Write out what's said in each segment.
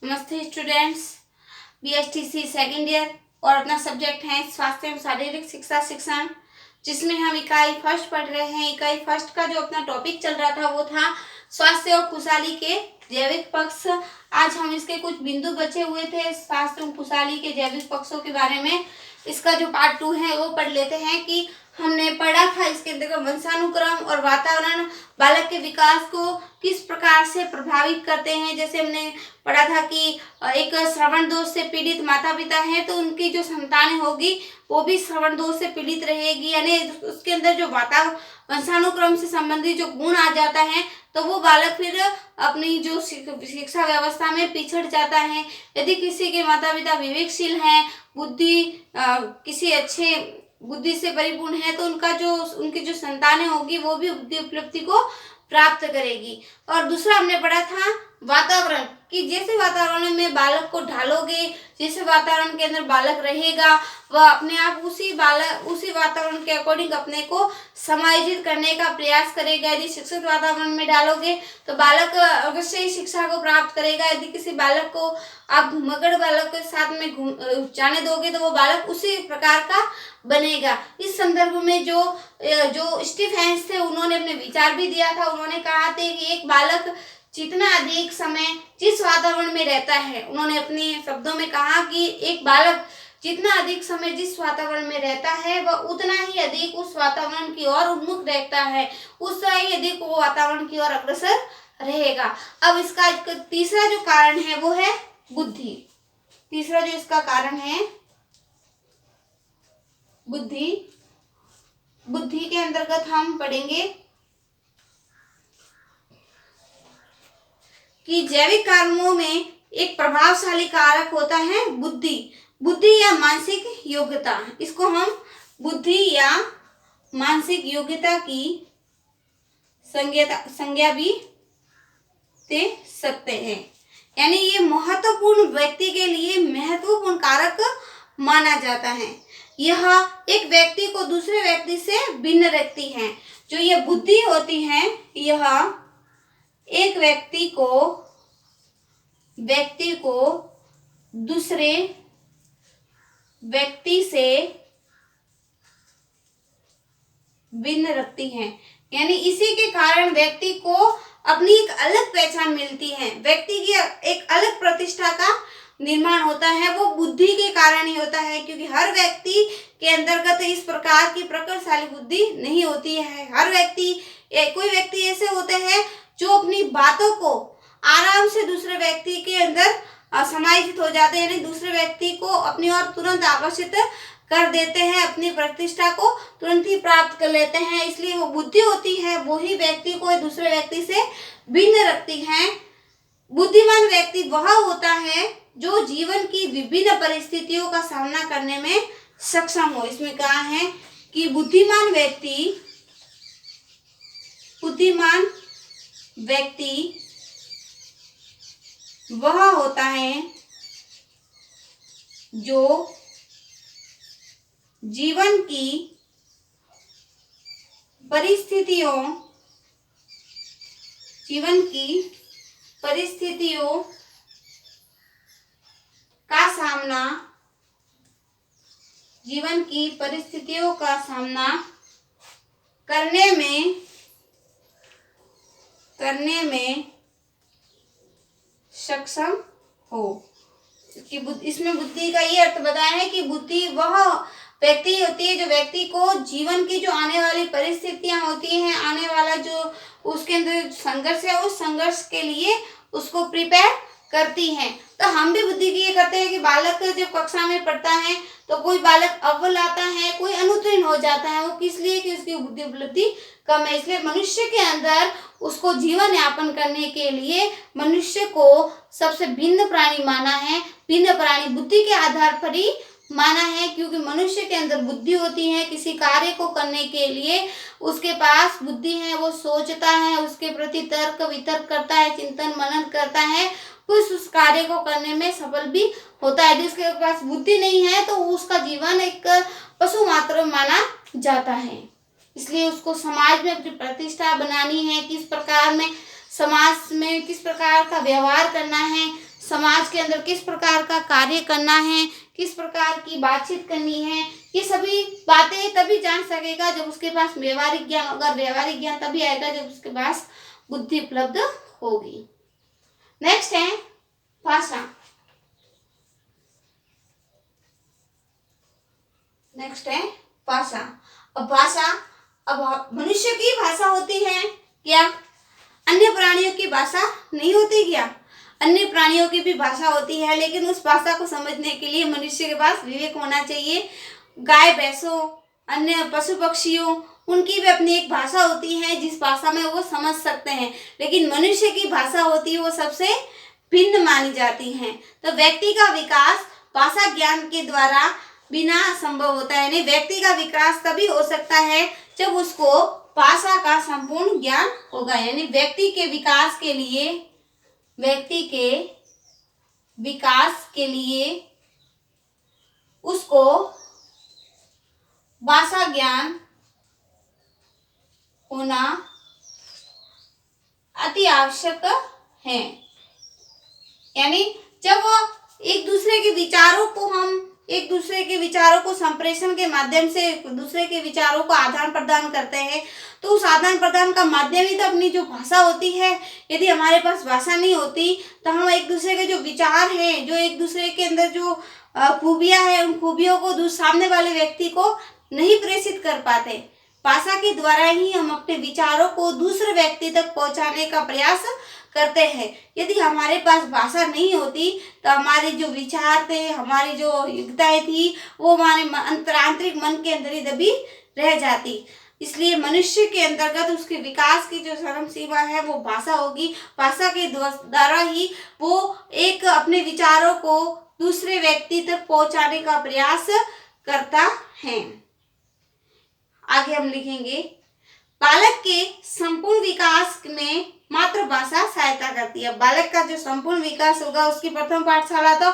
नमस्ते students, BSTC second year और अपना सब्जेक्ट है स्वास्थ्य एवं शारीरिक शिक्षा शिक्षण, जिसमें हम इकाई फर्स्ट पढ़ रहे हैं। इकाई फर्स्ट का जो अपना टॉपिक चल रहा था वो था स्वास्थ्य और खुशहाली के जैविक पक्ष। आज हम इसके कुछ बिंदु बचे हुए थे स्वास्थ्य एवं खुशहाली के जैविक पक्षों के बारे में। इसका जो पार्ट 2 है वो पढ़ लेते हैं कि हमने पढ़ा था इसके अंतर्गत वंशानुक्रम और वातावरण बालक के विकास को किस प्रकार से प्रभावित करते हैं। जैसे हमने पढ़ा था कि एक श्रवण दोष से पीड़ित माता पिता हैं तो उनकी जो संतानें होगी वो भी श्रवण दोष से पीड़ित रहेगी, यानी उसके अंदर जो वंशानुक्रम से संबंधित जो गुण आ जाता है तो वो बालक फिर अपनी जो शिक्षा व्यवस्था में पिछड़ जाता है। यदि किसी के माता पिता विवेकशील हैं, किसी अच्छे बुद्धि से परिपूर्ण है तो उनकी जो संतानें होगी वो भी बुद्धि उपलब्धि को प्राप्त करेगी। और दूसरा हमने पढ़ा था वातावरण, कि जैसे वातावरण में बालक को ढालोगे, जैसे वातावरण के अंदर बालक रहेगा वह अपने आप उसी वातावरण के अकॉर्डिंग अपने को समायोजित करने का प्रयास करेगा। यदि शिक्षित वातावरण में डालोगे तो बालक अवश्य ही शिक्षा को प्राप्त करेगा। यदि किसी बालक को आप घुमगड़ बालक के साथ में जाने दोगे तो वो बालक उसी प्रकार का बनेगा। इस संदर्भ में जो स्टीफेंस थे उन्होंने अपने विचार भी दिया था। उन्होंने कहा था कि एक बालक जितना अधिक समय जिस वातावरण में रहता है, उन्होंने अपने शब्दों में कहा कि एक बालक जितना अधिक समय जिस वातावरण में रहता है वह उतना ही अधिक उस वातावरण की ओर उन्मुख रहता है, उससे ही अधिक वो वातावरण की ओर अग्रसर रहेगा। अब इसका तीसरा जो कारण है वो है बुद्धि। तीसरा जो इसका कारण है बुद्धि के अंतर्गत हम पढ़ेंगे कि जैविक कारकों में एक प्रभावशाली कारक होता है बुद्धि या मानसिक योग्यता। इसको हम बुद्धि या मानसिक योग्यता की संज्ञा भी दे सकते हैं, यानी ये महत्वपूर्ण व्यक्ति के लिए महत्वपूर्ण कारक माना जाता है। यह एक व्यक्ति को दूसरे व्यक्ति से भिन्न रखती है। जो ये बुद्धि होती है यह एक व्यक्ति को दूसरे व्यक्ति से भिन्न रखती है, यानी इसी के कारण व्यक्ति को अपनी एक अलग पहचान मिलती है, व्यक्ति की एक अलग प्रतिष्ठा का निर्माण होता है। वो बुद्धि के कारण ही होता है, क्योंकि हर व्यक्ति के अंतर्गत इस प्रकार की प्रकटशाली बुद्धि नहीं होती है। कोई व्यक्ति ऐसे होते हैं जो अपनी बातों को आराम से दूसरे व्यक्ति के अंदर समायोजित हो जाते हैं, यानी दूसरे व्यक्ति को अपनी ओर तुरंत आकर्षित कर देते हैं, अपनी प्रतिष्ठा को तुरंत ही प्राप्त कर लेते हैं। इसलिए वो बुद्धि होती है वो ही व्यक्ति को दूसरे व्यक्ति से भिन्न रखती है। बुद्धिमान व्यक्ति वह होता है जो जीवन की विभिन्न परिस्थितियों का सामना करने में सक्षम हो। इसमें कहा है कि बुद्धिमान व्यक्ति वह होता है जो जीवन की परिस्थितियों का सामना करने में सक्षम हो। इसमें बुद्धि का ये अर्थ बताया है कि बुद्धि वह व्यक्ति होती है जो व्यक्ति को जीवन की जो आने वाली परिस्थितियां होती हैं, आने वाला जो उसके अंदर संघर्ष है उस संघर्ष के लिए उसको प्रिपेयर करती हैं। तो हम भी बुद्धि की ये करते हैं कि बालक जब कक्षा में पढ़ता है तो कोई बालक अव्वल आता है, कोई अनुत्तीर्ण हो जाता है, वो किस लिए कि उसकी बुद्धि उपलब्धि कम है। इसलिए मनुष्य के अंदर उसको जीवन यापन करने के लिए मनुष्य को सबसे भिन्न प्राणी माना है, भिन्न प्राणी बुद्धि के आधार पर ही माना है, क्योंकि मनुष्य के अंदर बुद्धि होती है। किसी कार्य को करने के लिए उसके पास बुद्धि है, वो सोचता है, उसके प्रति तर्क वितर्क करता है, चिंतन मनन करता है, उस कार्य को करने में सफल भी होता है। यदि उसके पास बुद्धि नहीं है तो उसका जीवन एक पशु मात्र माना जाता है। इसलिए उसको समाज में अपनी प्रतिष्ठा बनानी है, किस प्रकार में समाज में किस प्रकार का व्यवहार करना है, समाज के अंदर किस प्रकार का कार्य करना है, किस प्रकार की बातचीत करनी है, ये सभी बातें तभी जान सकेगा जब उसके पास व्यवहारिक ज्ञान होगा। व्यवहारिक ज्ञान तभी आएगा जब उसके पास बुद्धि उपलब्ध होगी। नेक्स्ट है भाषा। नेक्स्ट है भाषा। अब मनुष्य की भाषा होती है क्या? अन्य प्राणियों की भाषा नहीं होती क्या? अन्य प्राणियों की भी भाषा होती है, लेकिन उस भाषा को समझने के लिए मनुष्य के पास विवेक होना चाहिए। गाय भैंसों, अन्य पशु पक्षियों, उनकी भी अपनी एक भाषा होती है जिस भाषा में वो समझ सकते हैं, लेकिन मनुष्य की भाषा होती है वो सबसे भिन्न मानी जाती है। तो व्यक्ति का विकास भाषा ज्ञान के द्वारा बिना संभव होता है, यानी व्यक्ति का विकास तभी हो सकता है जब उसको भाषा का संपूर्ण ज्ञान होगा। यानी व्यक्ति के विकास के लिए उसको भाषा ज्ञान होना अति आवश्यक है। यानी जब वो एक दूसरे के विचारों को संप्रेषण के माध्यम से दूसरे के विचारों को आदान प्रदान करते हैं, तो उस आदान प्रदान का माध्यम ही तो अपनी जो भाषा होती है। यदि हमारे पास भाषा नहीं होती तो हम एक दूसरे के जो विचार हैं, जो एक दूसरे के अंदर जो खूबियां हैं, उन खूबियों को सामने वाले व्यक्ति को नहीं प्रेषित कर पाते। भाषा के द्वारा ही हम अपने विचारों को दूसरे व्यक्ति तक पहुंचाने का प्रयास करते हैं। यदि हमारे पास भाषा नहीं होती तो हमारे जो विचार थे, हमारी जो योग्यताएं थी, वो हमारे आंतरिक मन के अंदर ही दबी रह जाती। इसलिए मनुष्य के अंतर्गत उसके विकास की जो चरम सीमा है वो भाषा होगी। भाषा के द्वारा ही वो एक अपने विचारों को दूसरे व्यक्ति तक पहुंचाने का प्रयास करता है। आगे हम लिखेंगे, बालक के संपूर्ण विकास में मातृभाषा सहायता करती है। बालक का जो संपूर्ण विकास होगा उसकी प्रथम पाठशाला तो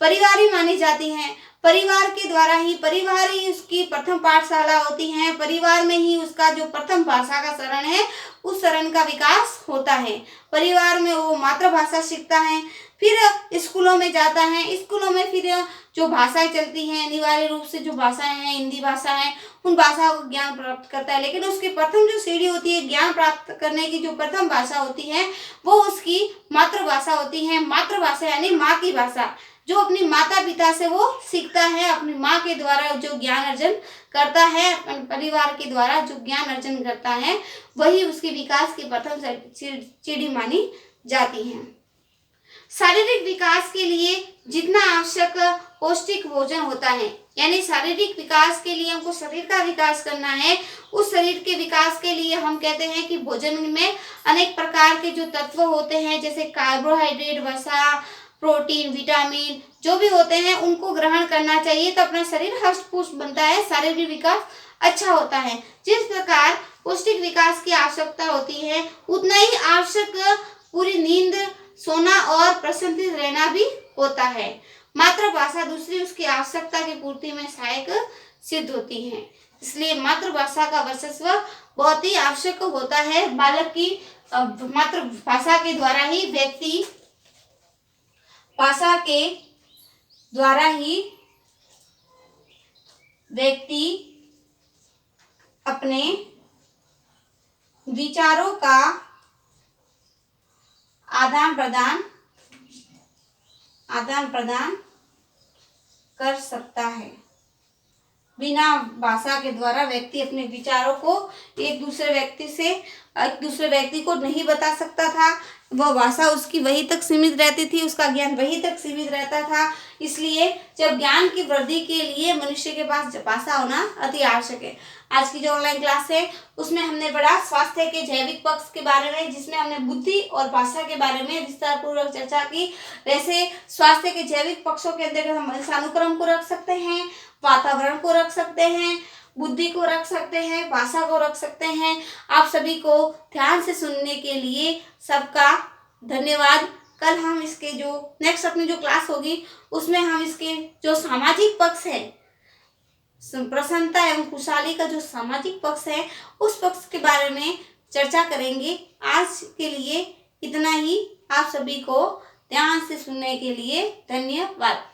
परिवार ही मानी जाती है। परिवार के द्वारा ही, परिवार ही उसकी प्रथम पाठशाला होती है। परिवार में ही उसका जो प्रथम भाषा का शरण है उस शरण का विकास होता है। परिवार में वो मातृभाषा सीखता है, फिर स्कूलों में जाता है। स्कूलों में फिर जो भाषाएं चलती हैं, अनिवार्य रूप से जो भाषाएं हैं, हिंदी भाषा है, उन भाषाओं का ज्ञान प्राप्त करता है। लेकिन उसकी प्रथम जो सीढ़ी होती है ज्ञान प्राप्त करने की, जो प्रथम भाषा होती है वो उसकी मातृभाषा होती है। मातृभाषा यानी माँ की भाषा, जो अपनी माता पिता से वो सीखता है, अपनी माँ के द्वारा जो ज्ञान अर्जन करता है, परिवार के द्वारा जो ज्ञान अर्जन करता है, वही उसके विकास की प्रथम सीढ़ी मानी जाती है। शारीरिक विकास के लिए जितना आवश्यक पौष्टिक भोजन होता है, यानी शारीरिक विकास के लिए हमको शरीर का विकास करना है, उस शरीर के विकास के लिए हम कहते हैं कि भोजन में अनेक प्रकार के जो तत्व होते हैं, जैसे कार्बोहाइड्रेट, वसा, प्रोटीन, विटामिन जो भी होते हैं उनको ग्रहण करना चाहिए, तो अपना शरीर हष्ट पुष्ट बनता है, शारीरिक विकास अच्छा होता है। जिस प्रकार पौष्टिक विकास की आवश्यकता होती है, उतना ही आवश्यक पूरी नींद, सोना और प्रसन्नचित्त रहना भी होता है। मातृभाषा दूसरी उसकी आवश्यकता की पूर्ति में सहायक सिद्ध होती है। इसलिए मातृभाषा का वर्चस्व बहुत ही आवश्यक होता है। बालक की मातृभाषा के द्वारा ही व्यक्ति अपने विचारों का आदान प्रदान कर सकता है। बिना भाषा के द्वारा व्यक्ति अपने विचारों को एक दूसरे व्यक्ति को नहीं बता सकता था। वह भाषा उसकी वही तक सीमित रहती थी, उसका ज्ञान वही तक सीमित रहता था। इसलिए जब ज्ञान की वृद्धि के लिए मनुष्य के पास भाषा होना अति आवश्यक है। आज की जो ऑनलाइन क्लास है उसमें हमने पढ़ा स्वास्थ्य के जैविक पक्ष के बारे में, जिसमें हमने बुद्धि और भाषा के बारे में विस्तार पूर्वक चर्चा की। वैसे स्वास्थ्य के जैविक पक्षों के अंतर्गत हम अनुक्रम को रख सकते हैं, वातावरण को रख सकते हैं, बुद्धि को रख सकते हैं, भाषा को रख सकते हैं। आप सभी को ध्यान से सुनने के लिए सबका धन्यवाद। कल हम इसके जो नेक्स्ट अपनी जो क्लास होगी उसमें हम इसके जो सामाजिक पक्ष है, प्रसन्नता एवं खुशहाली का जो सामाजिक पक्ष है, उस पक्ष के बारे में चर्चा करेंगे। आज के लिए इतना ही। आप सभी को ध्यान से सुनने के लिए धन्यवाद।